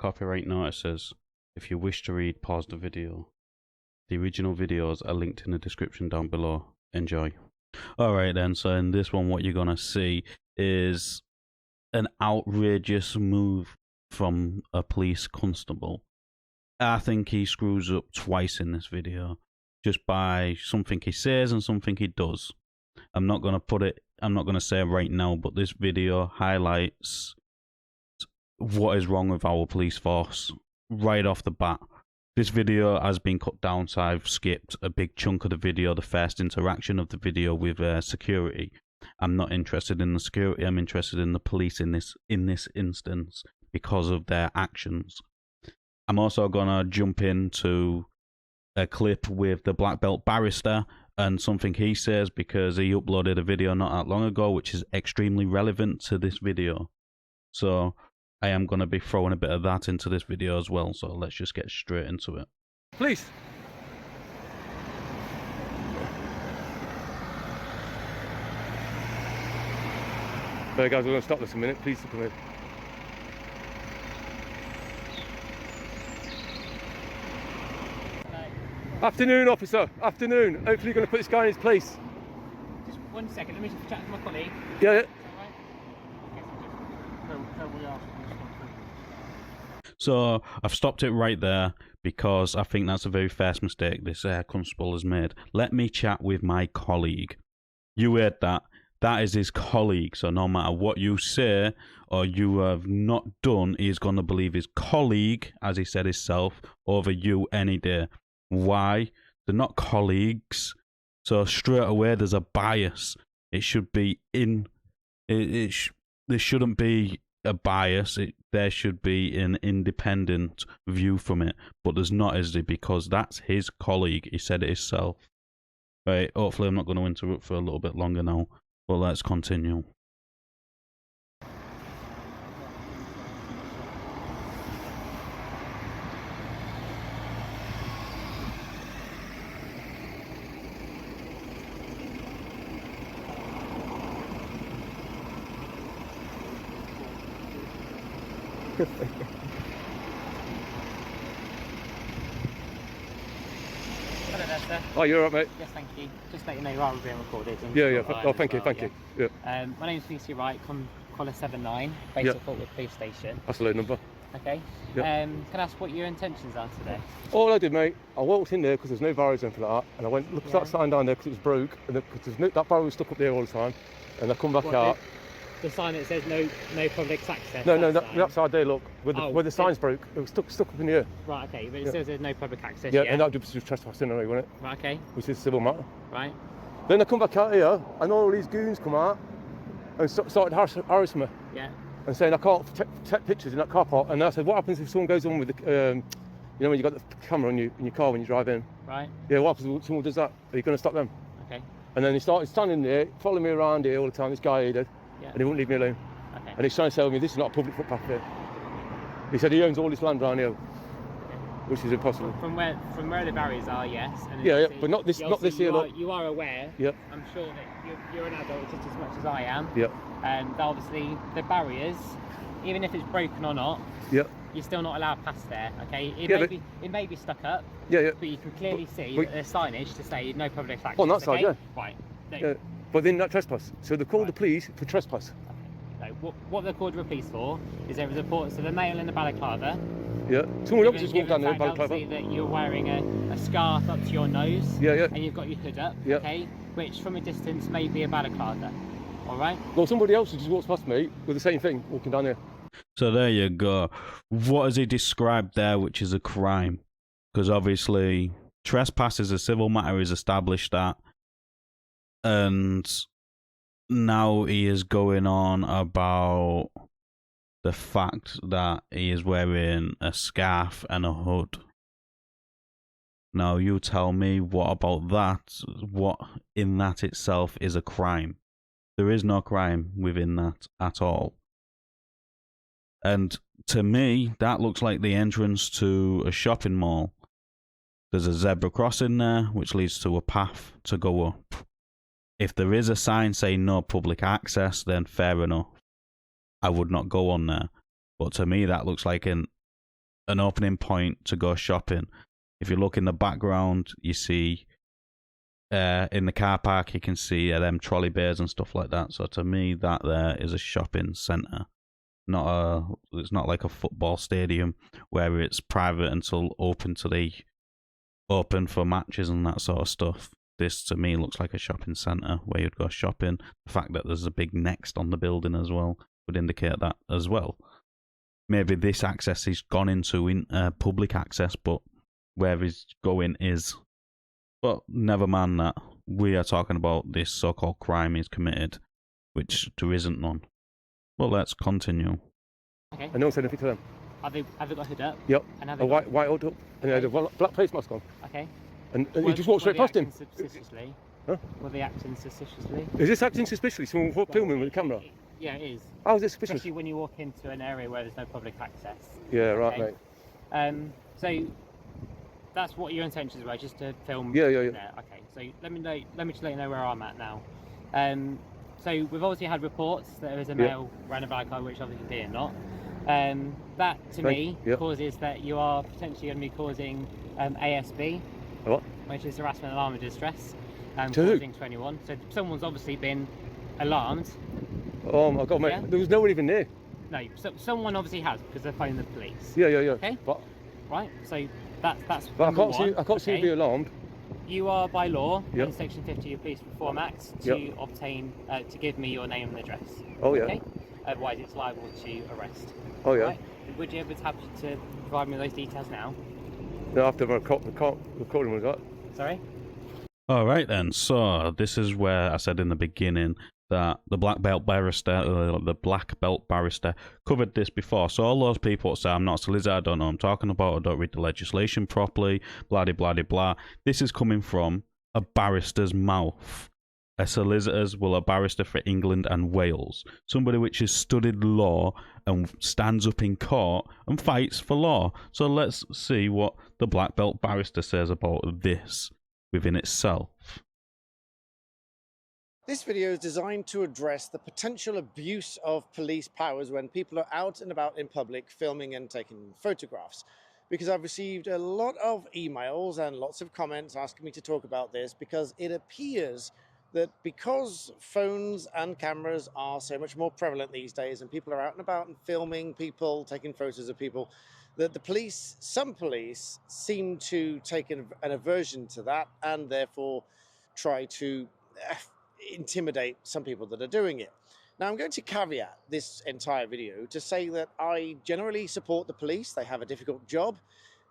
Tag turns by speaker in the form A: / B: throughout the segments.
A: copyright notices. If you wish to read, pause the video. The original videos are linked in the description down below. Enjoy. Alright then, so in this one what you're gonna see is an outrageous move from a police constable. I think he screws up twice in this video, just by something he says and something he does. I'm not gonna say it right now, but this video highlights what is wrong with our police force right off the bat. This video has been cut down, so I've skipped a big chunk of the video, the first interaction of the video with security. I'm not interested in the security, I'm interested in the police in this instance because of their actions. I'm also gonna jump into a clip with the black belt barrister and something he says, because he uploaded a video not that long ago which is extremely relevant to this video. So I am going to be throwing a bit of that into this video as well, so let's just get straight into it.
B: Please. Hey guys, we're going to stop this a minute. Please come in. Afternoon, officer. Afternoon. Hopefully you're going to put this guy in his place.
C: Just 1 second, let me just chat to my colleague.
B: Yeah, yeah.
A: So I've stopped it right there because I think that's a very first mistake this constable has made. Let me chat with my colleague. You heard that. That is his colleague. So no matter what you say or you have not done, he is going to believe his colleague, as he said himself, over you any day. Why? They're not colleagues. So straight away there's a bias. It should be there shouldn't be a bias. There should be an independent view from it. But there's not, is there? Because that's his colleague. He said it himself. Right, hopefully I'm not going to interrupt for a little bit longer now. But let's continue.
C: Hello there, sir.
B: Oh, you're all right, mate?
C: Yes, thank you. Just let you know you are being recorded.
B: Yeah, yeah. Oh, thank you, thank you. Yeah.
C: My name's Lucy Wright, caller 79, based at Fort Wood Police Station.
B: That's the load number.
C: Okay.
B: Yep.
C: Can I ask what your intentions are today?
B: All I did, mate, I walked in there because there's no barriers or anything like that, and I went, look at that sign down there because it was broke, and that barrier was stuck up there all the time, and I come back out.
C: The sign that says no public access?
B: No, that side there, look, where the sign's broke, it was stuck up in here.
C: Right, okay, but it still says no public access,
B: yeah? And that was just trespassing anyway, wasn't it?
C: Right, okay.
B: Which is a civil matter.
C: Right.
B: Then I come back out here, and all these goons come out, and started harassing me.
C: Yeah.
B: And saying I can't take pictures in that car park. And I said, what happens if someone goes on with the, you know, when you got the camera in your car when you drive in?
C: Right.
B: Yeah, what happens if someone does that? Are you going to stop them?
C: Okay.
B: And then he started standing there, following me around here all the time, this guy here did, and he wouldn't leave me alone.
C: Okay.
B: And he's trying to tell me this is not a public footpath here. He said he owns all this land around here, which is impossible.
C: From where the barriers are, yes. And
B: yeah, but not this here. Look.
C: You are aware.
B: Yep.
C: I'm sure that you're an adult just as much as I am.
B: Yep.
C: And obviously the barriers, even if it's broken or not,
B: yep,
C: you're still not allowed past there. Okay. It may be stuck up.
B: Yeah, yeah.
C: But you can clearly see that there's signage to say no public access.
B: On that side, yeah.
C: Right. No.
B: Yeah. But then that trespass. So they called the police for trespass.
C: So what they're called the police for is there was reports of a male in the balaclava.
B: Yeah. Someone else just walked down there in balaclava.
C: That you're wearing a scarf up to your nose.
B: Yeah, yeah.
C: And you've got your hood up.
B: Yeah.
C: Okay. Which from a distance may be a balaclava. All right.
B: Well, somebody else just walks past me with the same thing walking down here.
A: So there you go. What has he described there, which is a crime? Because obviously trespass is a civil matter, is established that. And now he is going on about the fact that he is wearing a scarf and a hood. Now you tell me, what about that? What in that itself is a crime? There is no crime within that at all. And to me, that looks like the entrance to a shopping mall. There's a zebra crossing there, which leads to a path to go up. If there is a sign saying no public access, then fair enough. I would not go on there. But to me, that looks like an an opening point to go shopping. If you look in the background, you see in the car park, you can see them trolley bays and stuff like that. So to me, that there is a shopping centre. It's not like a football stadium where it's private until open for matches and that sort of stuff. This to me looks like a shopping centre where you'd go shopping. The fact that there's a big Next on the building as well would indicate that as well. Maybe this access is gone into public access, but where he's going is. But never mind that. We are talking about this so-called crime is committed, which there isn't none. Well, let's continue.
C: Okay.
B: And no one said anything to them.
C: Have they got hood up?
B: Yep.
C: And have
B: A
C: they got...
B: white hood up, and they had a black face mask on.
C: Okay.
B: And he just walked straight past him.
C: Suspiciously?
B: Huh?
C: Were they acting suspiciously?
B: Is this acting suspiciously? Someone filming with a camera?
C: Yeah, it is.
B: How is this suspicious?
C: Especially when you walk into an area where there's no public access.
B: Yeah, right,
C: okay?
B: mate.
C: So that's what your intentions were, just to film.
B: Yeah.
C: There. Okay. So let me just let you know where I'm at now. So we've obviously had reports that there is a male around a black car, which obviously did not. That to me causes that you are potentially going to be causing ASB.
B: What?
C: Which is harassment, alarm and distress.
B: To
C: causing to anyone. So someone's obviously been alarmed.
B: Oh my God, mate!
C: Yeah?
B: There was no one even there.
C: No, someone obviously has because they're phoning the police.
B: Yeah.
C: Okay.
B: But
C: right. So that's.
B: But
C: number
B: I can't see you be alarmed.
C: You are by law in Section 50 of Police Reform Act to obtain to give me your name and address.
B: Oh yeah.
C: Okay. Otherwise, it's liable to arrest.
B: Oh yeah.
C: Right? Would you ever happy to provide me those details now?
B: No, after the recording was up.
C: Sorry.
A: All right then. So this is where I said in the beginning that the black belt barrister covered this before. So all those people that say I'm not a solicitor, I don't know what I'm talking about, I don't read the legislation properly, blah blah blah blah. This is coming from a barrister's mouth. A solicitor's, well, a barrister for England and Wales, somebody which has studied law and stands up in court and fights for law. So let's see what the black belt barrister says about this within itself.
D: This video is designed to address the potential abuse of police powers when people are out and about in public filming and taking photographs. Because I've received a lot of emails and lots of comments asking me to talk about this, because it appears that because phones and cameras are so much more prevalent these days and people are out and about and filming people, taking photos of people, that the police, some police, seem to take an aversion to that and therefore try to intimidate some people that are doing it. Now, I'm going to caveat this entire video to say that I generally support the police. They have a difficult job.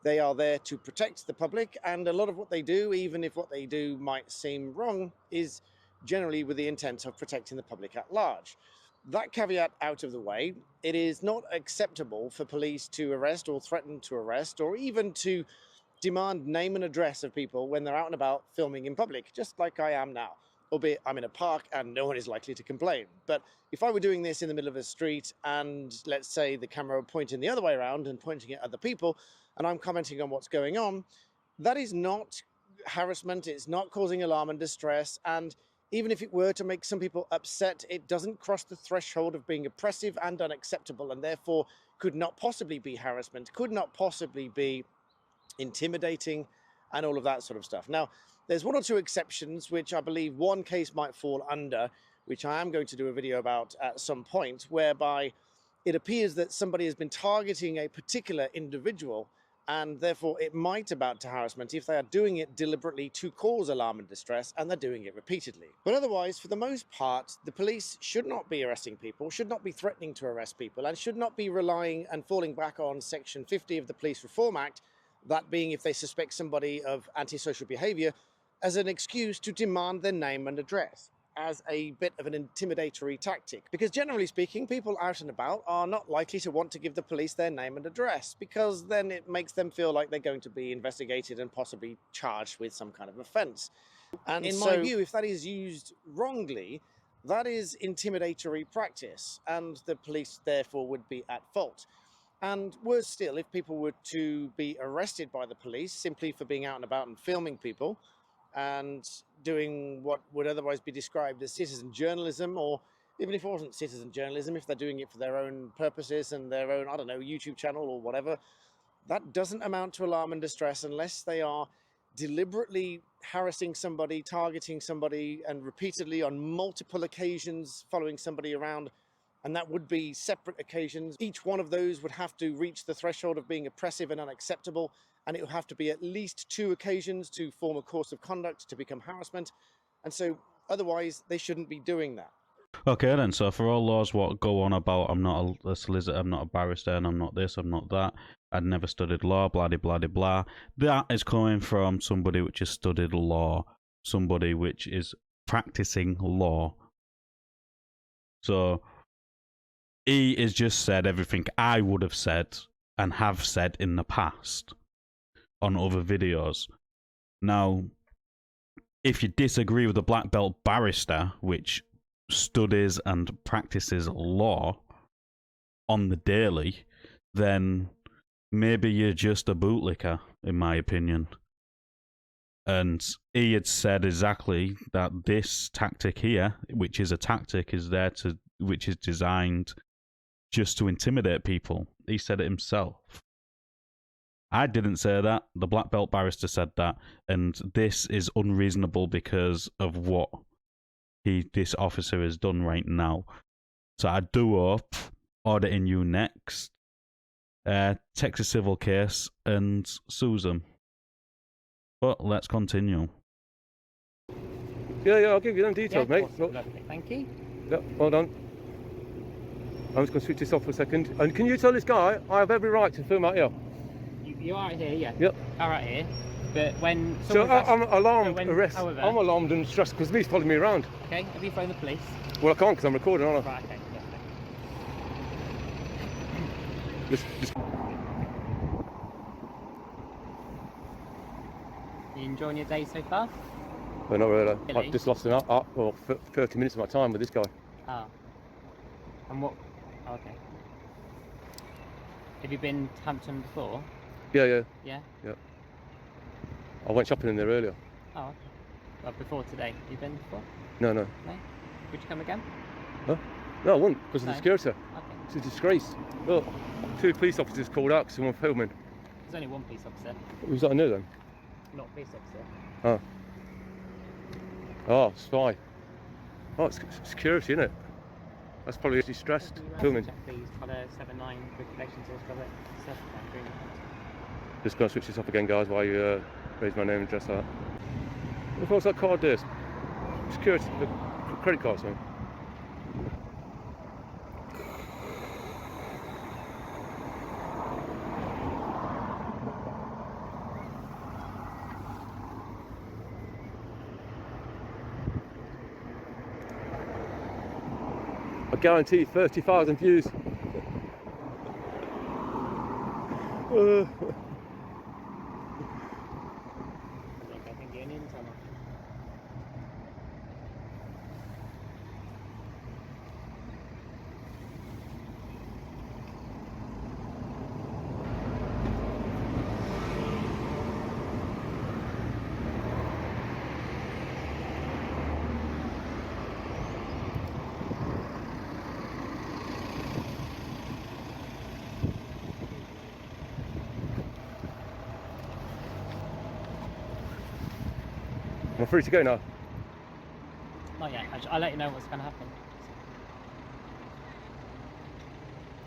D: They are there to protect the public, and a lot of what they do, even if what they do might seem wrong, is generally with the intent of protecting the public at large. That caveat out of the way, it is not acceptable for police to arrest or threaten to arrest or even to demand name and address of people when they're out and about filming in public, just like I am now. Albeit I'm in a park and no one is likely to complain. But if I were doing this in the middle of a street and let's say the camera were pointing the other way around and pointing at other people and I'm commenting on what's going on, that is not harassment, it's not causing alarm and distress, and even if it were to make some people upset, it doesn't cross the threshold of being oppressive and unacceptable, and therefore could not possibly be harassment, could not possibly be intimidating and all of that sort of stuff. Now, there's one or two exceptions, which I believe one case might fall under, which I am going to do a video about at some point, whereby it appears that somebody has been targeting a particular individual, and therefore it might amount to harassment if they are doing it deliberately to cause alarm and distress, and they're doing it repeatedly. But otherwise, for the most part, the police should not be arresting people, should not be threatening to arrest people, and should not be relying and falling back on Section 50 of the Police Reform Act, that being if they suspect somebody of antisocial behaviour, as an excuse to demand their name and address, as a bit of an intimidatory tactic. Because generally speaking, people out and about are not likely to want to give the police their name and address, because then it makes them feel like they're going to be investigated and possibly charged with some kind of offence. And in my view, if that is used wrongly, that is intimidatory practice, and the police therefore would be at fault. And worse still, if people were to be arrested by the police simply for being out and about and filming people, and doing what would otherwise be described as citizen journalism, or even if it wasn't citizen journalism, if they're doing it for their own purposes and their own, I don't know, YouTube channel or whatever, that doesn't amount to alarm and distress unless they are deliberately harassing somebody, targeting somebody, and repeatedly on multiple occasions following somebody around. And that would be separate occasions. Each one of those would have to reach the threshold of being oppressive and unacceptable, and it would have to be at least 2 occasions to form a course of conduct to become harassment. And so otherwise they shouldn't be doing that.
A: Okay then, so for all those what go on about I'm not a solicitor, I'm not a barrister, and I'm not this, I'm not that, I'd never studied law, blah de blah de blah, that is coming from somebody which has studied law, somebody which is practicing law. So he has just said everything I would have said and have said in the past on other videos. Now, if you disagree with the black belt barrister, which studies and practices law on the daily, then maybe you're just a bootlicker, in my opinion. And he had said exactly that this tactic here, which is a tactic, is there to, which is designed just to intimidate people. He said it himself. I didn't say that. The black belt barrister said that, and this is unreasonable because of what this officer has done right now. So I do hope auditing you next takes a civil case and sues them. But let's continue.
B: Yeah, I'll give you them details, mate.
C: Awesome, lovely. Thank you.
B: Yeah, hold on. I'm just going to switch this off for a second. And can you tell this guy I have every right to film out here?
C: You are here, yeah.
B: Yep.
C: All right here. But when
B: so I'm alarmed,
C: however,
B: I'm alarmed and stressed because he's following me around.
C: Okay, have you phoned the police?
B: Well, I can't because I'm recording, aren't I?
C: Right, okay,
B: Just...
C: You enjoying your day so far?
B: Well, not really.
C: Really?
B: I've just lost 30 minutes of my time with this guy.
C: Oh. And what? Oh, okay. Have you been to Hampton before?
B: Yeah.
C: Yeah?
B: Yeah. I went shopping in there earlier.
C: Oh, okay. Well, before today. Have you been before?
B: No.
C: No? Would you come again?
B: Huh? No, I wouldn't because of the security.
C: Okay.
B: It's a disgrace. Look, 2 police officers called out because someone filming.
C: There's only 1 police officer.
B: Who's that I knew then?
C: Not a police officer.
B: Oh, spy. Oh, it's security, isn't it? That's probably actually stressed. Filming.
C: Check please, colour 79 regulations or cover 7 agreement.
B: Just going to switch this off again, guys, while you raise my name and address that. Of course, that card there. Security, the credit card, something. I guarantee 30,000 views.
C: I think you're an intern.
B: I'm free to go now.
C: Not yet. I'll let you know what's going to happen.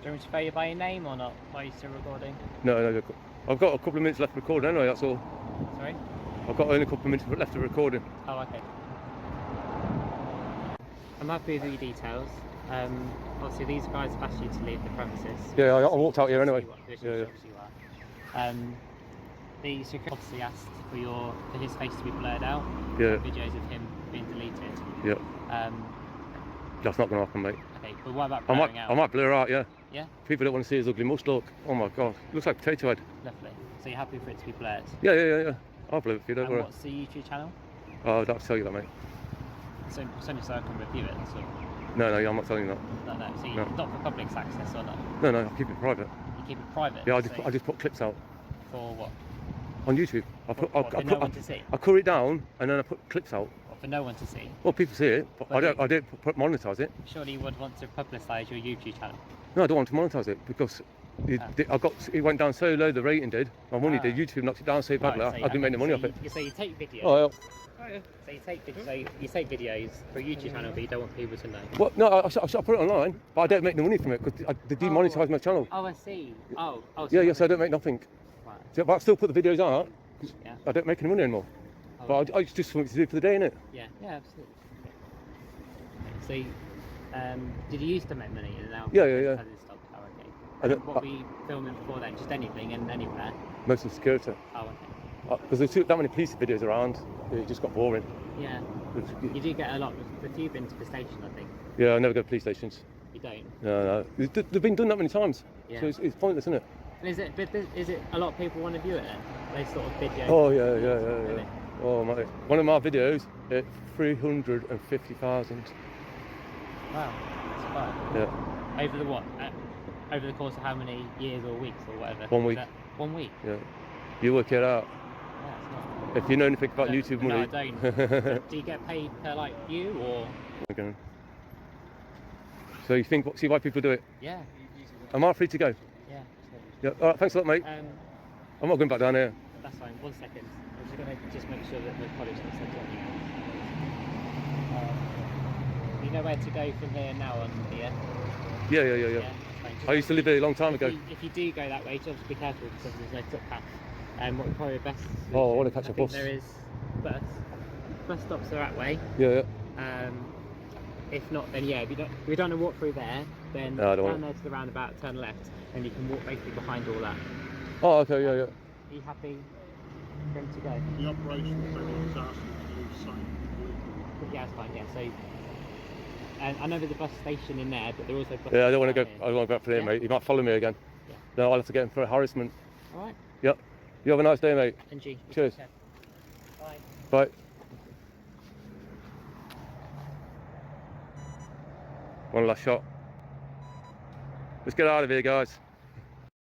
C: Do you want me to pay you by your name or not? While you're still recording?
B: No. I've got a couple of minutes left recording anyway, that's all.
C: Sorry?
B: I've got only a couple of minutes left of recording.
C: Oh, okay. I'm happy with your details. Obviously, these guys have asked you to leave the premises.
B: Yeah, I walked out here anyway.
C: Which you are. The security obviously asked for his face to be blurred out.
B: Yeah.
C: Videos of him being deleted.
B: Yeah.
C: That's
B: not going to happen, mate.
C: Okay, but what about blurring out?
B: I might blur out, yeah.
C: Yeah?
B: People don't want to see his ugly must look. Oh my god, looks like potato head.
C: Lovely. So you're happy for it to be blurred?
B: Yeah. I'll blur it for you, don't worry.
C: What's the YouTube channel?
B: Oh, I'd have to tell you that, mate.
C: So only so I can review it. So.
B: No, I'm not telling you that.
C: No. So you're not for public access or not?
B: No, I'll keep it private.
C: You keep it private?
B: Yeah, I just put clips out.
C: For what?
B: On YouTube.
C: For no one to see?
B: I cut it down and then I put clips out.
C: For no one to see?
B: Well, people see it, but I don't monetize it.
C: Surely you would want to publicise your YouTube channel?
B: No, I don't want to monetize it because It went down so low, the rating did. My money did. YouTube knocked it down so badly.
C: Right,
B: I didn't make any money off it.
C: So you take videos.
B: Oh, yeah.
C: So you take videos for a YouTube channel, but you don't want people to know.
B: Well, no, I put it online, but I don't make no money from it because they demonetise my channel.
C: Oh, I see. Oh.
B: Yeah, so I don't make nothing.
C: Right.
B: So, but I still put the videos out.
C: Yeah.
B: I don't make any money anymore.
C: Oh,
B: But it's just something to do for the day, innit?
C: Yeah, absolutely. So, did you used to make money and now?
B: Yeah.
C: Has it stopped? Oh, okay. What were you filming before then? Just anything and anywhere?
B: Mostly security.
C: Oh, okay.
B: Because there's that many police videos around, it just got boring.
C: Yeah. You do get a lot. If you've been to the station, I think.
B: Yeah, I never go to police stations.
C: You don't?
B: No. They've been done that many times.
C: Yeah.
B: So it's pointless, isn't it?
C: And is it a lot of people want to view it then? They sort of video.
B: Oh, yeah. Oh, my. One of my videos, 350,000.
C: Wow. That's quite.
B: Yeah.
C: Over the what? Over the course of how many years or weeks or whatever?
B: 1 week.
C: 1 week?
B: Yeah. You work it out.
C: Yeah, it's not.
B: If you know anything about YouTube money.
C: No, I don't. Do you get paid per like view or?
B: Okay. So you see why people do it?
C: Yeah.
B: Am I free to go?
C: Yeah.
B: Yeah. All right. Thanks a lot, mate. I'm not going back down here.
C: That's fine. 1 second. I'm just going to make sure that the college looks like on you. You know where to go from here now on here?
B: Yeah. I used to live here a long time ago.
C: If you do go that way, just be careful because there's no footpath. What probably best.
B: Oh, I want to catch a bus.
C: There is bus. Bus stops are that way.
B: Yeah.
C: If not, then yeah. If you don't want to walk through there, then
B: No, I don't
C: down there to the roundabout, turn left, and you can walk basically behind all that.
B: Oh, okay, yeah.
C: Are you happy for him to go?
E: The operational manager was asking to do the same.
C: Yeah, that's fine. Yeah, so. And I know there's a bus station in there, but there are also buses.
B: Yeah, I don't want to go.
C: here.
B: I don't want to go up there, mate. You might follow me again.
C: Yeah.
B: No, I'll have to get him for harassment.
C: All right.
B: Yep. You have a nice day, mate.
C: And G.
B: Cheers.
C: Bye.
B: Bye. One last shot. Let's get out of here, guys.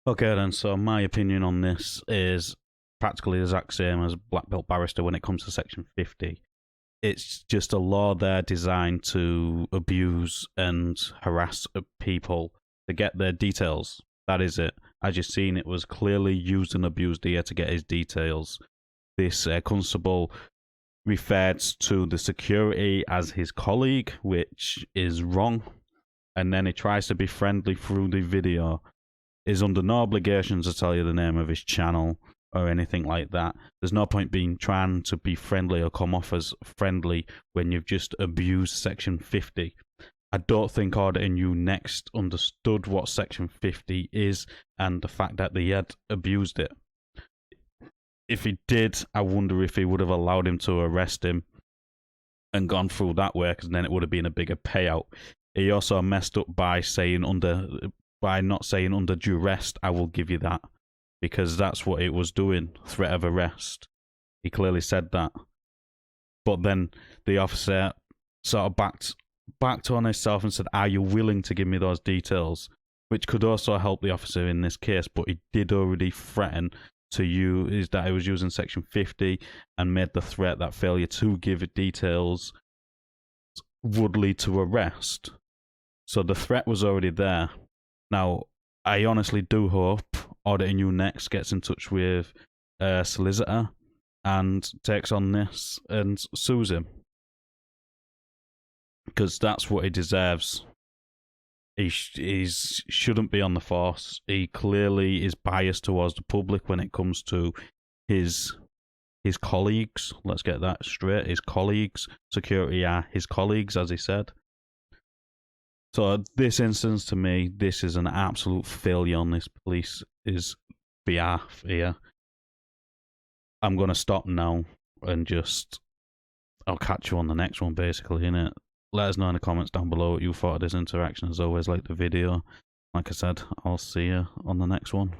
A: Okay then, so my opinion on this is practically the exact same as Black Belt Barrister when it comes to Section 50. It's just a law there designed to abuse and harass people to get their details. That is it. As you've seen, it was clearly used and abused here to get his details. This constable referred to the security as his colleague, which is wrong. And then he tries to be friendly through the video. Is under no obligation to tell you the name of his channel or anything like that. There's no point trying to be friendly or come off as friendly when you've just abused Section 50. I don't think Audit and You Next understood what Section 50 is and the fact that they had abused it. If he did, I wonder if he would have allowed him to arrest him and gone through that way, because then it would have been a bigger payout. He also messed up by not saying under duress, I will give you that. Because that's what it was doing, threat of arrest. He clearly said that. But then the officer sort of backed on himself and said, are you willing to give me those details? Which could also help the officer in this case, but he did already threaten to you, is that he was using Section 50 and made the threat that failure to give details would lead to arrest. So the threat was already there. Now, I honestly do hope Audit and You Next gets in touch with a solicitor and takes on this and sues him. Because that's what he deserves. He shouldn't be on the force. He clearly is biased towards the public when it comes to his colleagues. Let's get that straight. His colleagues. Security are his colleagues, as he said. So this instance, to me, this is an absolute failure on this police's behalf here. I'm going to stop now and I'll catch you on the next one, basically, innit? Let us know in the comments down below what you thought of this interaction. As always, like the video. Like I said, I'll see you on the next one.